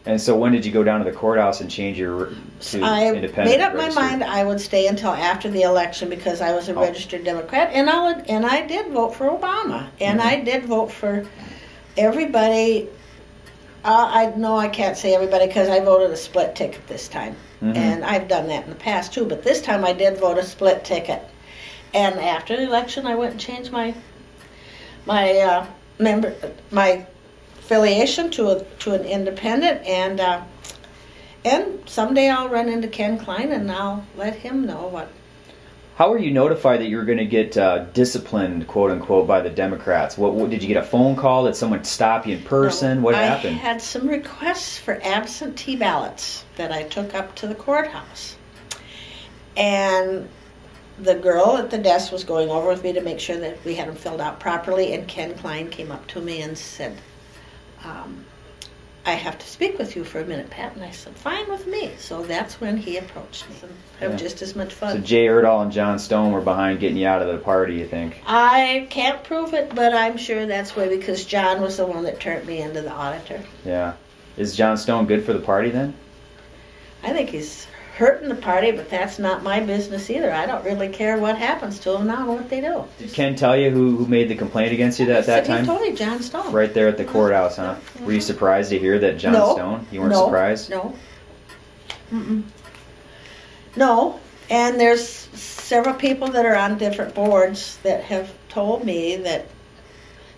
And so when did you go down to the courthouse and change your to I independent? made up my registered? mind I would stay until after the election because I was a registered Democrat, and I did vote for Obama, and I did vote for everybody. I know I can't say everybody because I voted a split ticket this time, and I've done that in the past too. But this time I did vote a split ticket, and after the election I went and changed my affiliation to an independent, and someday I'll run into Ken Klein and I'll let him know what. How were you notified that you were going to get disciplined, quote unquote, by the Democrats? What did you get a phone call? Did someone stop you in person? No, what happened? I had some requests for absentee ballots that I took up to the courthouse, and the girl at the desk was going over with me to make sure that we had them filled out properly, and Ken Klein came up to me and said, I have to speak with you for a minute, Pat. And I said, fine with me. So that's when he approached me. Have just as much fun. So Jay Erdahl and John Stone were behind getting you out of the party, you think? I can't prove it, but I'm sure that's why, because John was the one that turned me into the auditor. Yeah. Is John Stone good for the party then? I think he's hurting the party, but that's not my business either. I don't really care what happens to them now, what they do. Did Ken tell you who made the complaint against you at that time? He told me, John Stone. Right there at the courthouse, huh? Were you surprised to hear that John Stone? You weren't surprised? No. No. And there's several people that are on different boards that have told me that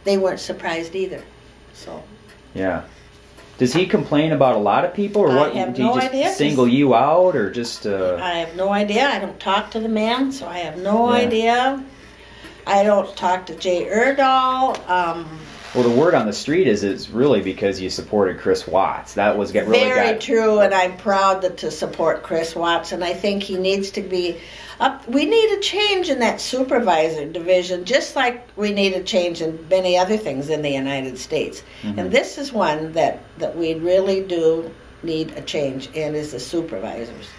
they weren't surprised either. So. Yeah. Does he complain about a lot of people, or what? I have Did no he just idea. single you out, or just? I have no idea. I don't talk to the man, so I have no idea. I don't talk to Jay Erdahl. Well, the word on the street is it's really because you supported Chris Watts. That was really very true, and I'm proud to support Chris Watts, and I think he needs to be up. We need a change in that supervisor division, just like we need a change in many other things in the United States. And this is one that we really do need a change in, is the supervisors.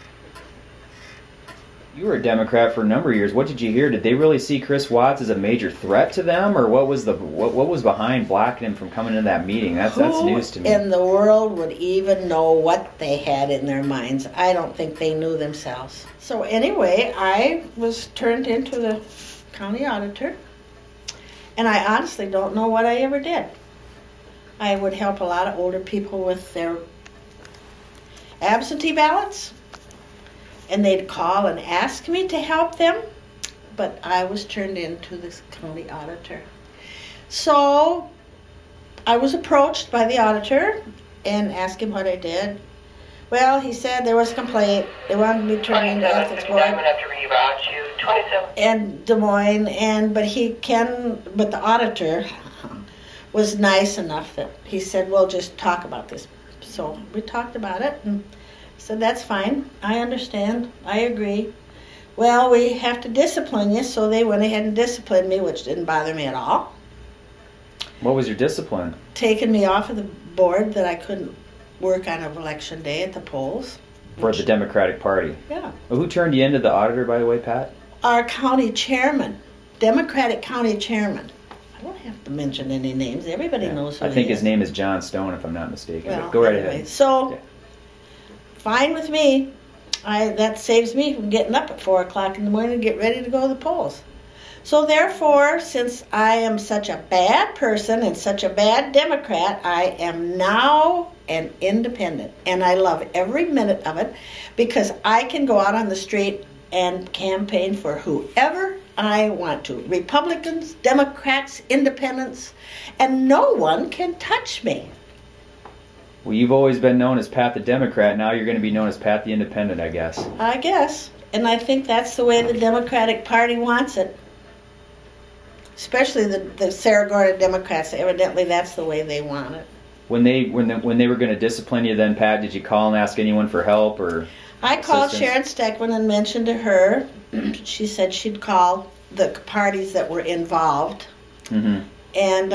You were a Democrat for a number of years. What did you hear? Did they really see Chris Watts as a major threat to them, or what was what was behind blocking him from coming to that meeting? That's news to me. Who in the world would even know what they had in their minds? I don't think they knew themselves. So anyway, I was turned into the county auditor, and I honestly don't know what I ever did. I would help a lot of older people with their absentee ballots, and they'd call and ask me to help them, but I was turned into this county auditor. So I was approached by the auditor and asked him what I did. Well, he said there was a complaint. They wanted me turned into the ethics board in Des Moines, but the auditor was nice enough that he said, "Well, just talk about this." So we talked about it, and said, that's fine. I understand. I agree. Well, we have to discipline you, so they went ahead and disciplined me, which didn't bother me at all. What was your discipline? Taking me off of the board that I couldn't work on election day at the polls. For the Democratic Party? Yeah. Well, who turned you into the auditor, by the way, Pat? Our county chairman, Democratic county chairman. I don't have to mention any names. Everybody knows who he is. I think his name is John Stone, if I'm not mistaken. Well, go right anyway, ahead. So, fine with me. That saves me from getting up at 4 o'clock in the morning to get ready to go to the polls. So therefore, since I am such a bad person and such a bad Democrat, I am now an independent. And I love every minute of it because I can go out on the street and campaign for whoever I want to. Republicans, Democrats, independents, and no one can touch me. Well, you've always been known as Pat the Democrat. Now you're going to be known as Pat the Independent, I guess. I guess. And I think that's the way the Democratic Party wants it. Especially the Sarah Gorda Democrats. Evidently, that's the way they want it. When they were going to discipline you then, Pat, did you call and ask anyone for help or I called assistance? Sharon Steckman and mentioned to her. She said she'd call the parties that were involved. Mm-hmm. And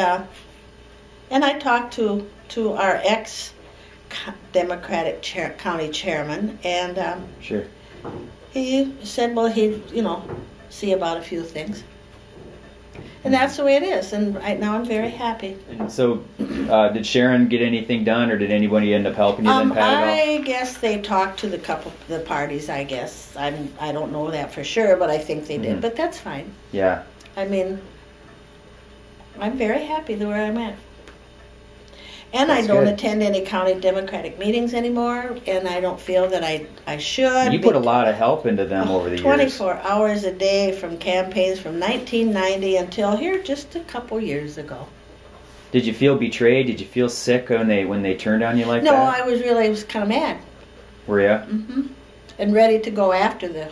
I talked to our ex-Democratic county chairman, and sure. He said, well, he'd, see about a few things. And that's the way it is. And right now I'm very happy. And so, did Sharon get anything done, or did anybody end up helping you then, Pat, at all? I guess they talked to the parties, I guess. I don't know that for sure, but I think they did. But that's fine. Yeah. I mean, I'm very happy where I'm at. And That's I don't good. attend any county Democratic meetings anymore, and I don't feel that I should. You put a lot of help into them over the 24 hours a day from campaigns from 1990 until here just a couple years ago. Did you feel betrayed? Did you feel sick when they turned on you like No, that? I was kind of mad. Were you? Hmm. And ready to go after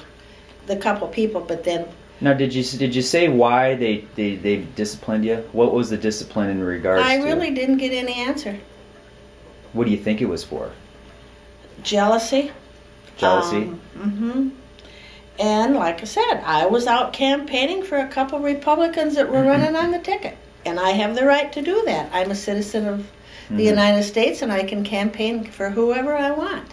the couple people, but then. Now, did you say why they disciplined you? What was the discipline in regards to? I really didn't get any answer. What do you think it was for? Jealousy. Jealousy? And like I said, I was out campaigning for a couple Republicans that were running on the ticket. And I have the right to do that. I'm a citizen of the United States, and I can campaign for whoever I want.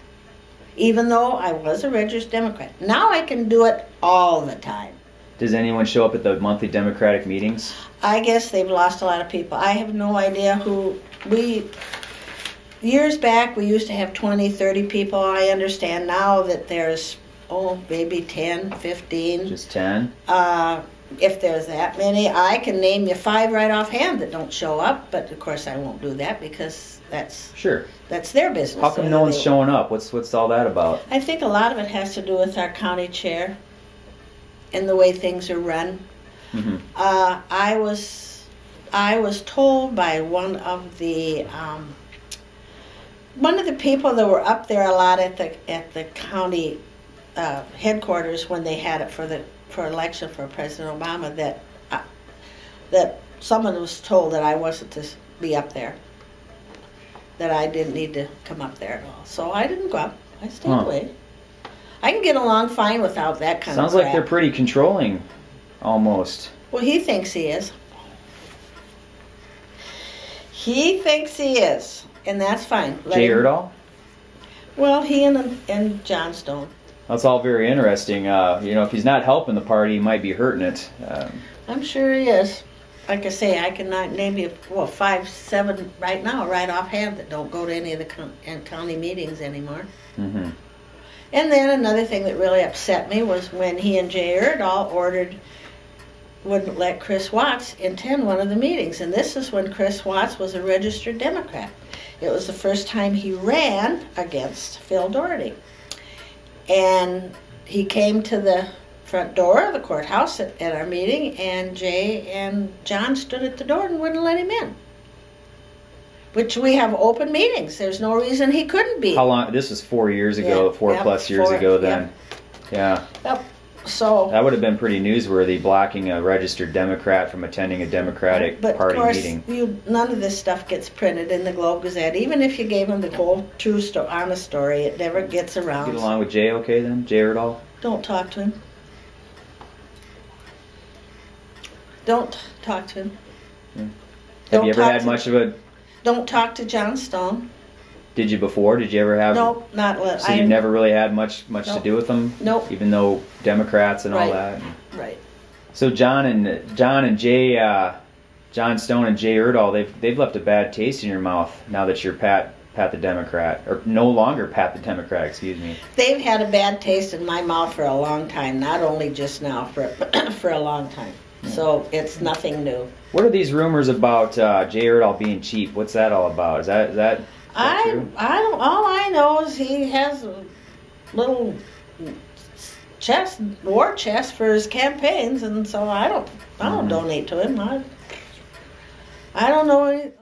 Even though I was a registered Democrat. Now I can do it all the time. Does anyone show up at the monthly Democratic meetings? I guess they've lost a lot of people. I have no idea who years back we used to have 20, 30 people. I understand now that there's, maybe 10, 15. Just 10? If there's that many. I can name you 5 right offhand that don't show up, but of course I won't do that because that's their business. How come no one's showing up? What's all that about? I think a lot of it has to do with our county chair and the way things are run. I was told by one of the people that were up there a lot at the county headquarters when they had it for election for President Obama that someone was told that I wasn't to be up there, that I didn't need to come up there at all. So I didn't go up. I stayed away. I can get along fine without that kind of crap. Sounds like they're pretty controlling, almost. Well, he thinks he is. He thinks he is, and that's fine. Jay Erdahl? Well, he and John Stone. That's all very interesting. If he's not helping the party, he might be hurting it. I'm sure he is. Like I say, I cannot name you 5, 7 right now, right offhand, that don't go to any of the county meetings anymore. And then another thing that really upset me was when he and Jay Erdahl wouldn't let Chris Watts attend one of the meetings. And this is when Chris Watts was a registered Democrat. It was the first time he ran against Phil Doherty. And he came to the front door of the courthouse at our meeting, and Jay and John stood at the door and wouldn't let him in. Which we have open meetings. There's no reason he couldn't be. How long? This was 4 years ago, 4+ years ago then. Yeah. Yep. So that would have been pretty newsworthy, blocking a registered Democrat from attending a Democratic Party meeting. But none of this stuff gets printed in the Globe Gazette. Even if you gave him the whole true honest story, it never gets around. Get along with Jay okay then? Jay Erdahl? Don't talk to him. Don't talk to him. Have you ever had much of a... Don't talk to John Stone. Did you before? Did you ever have... Nope, not... So you never really had much to do with them? Nope. Even though Democrats and all that? Right. So John and Jay... John Stone and Jay Erdahl, they've left a bad taste in your mouth now that you're Pat the Democrat, or no longer Pat the Democrat, excuse me. They've had a bad taste in my mouth for a long time, not only just now, for a long time. So it's nothing new. What are these rumors about Jay Erdahl being cheap? What's that all about? Is that true? I don't. All I know is he has a little war chest for his campaigns, and so I don't donate to him. I don't know.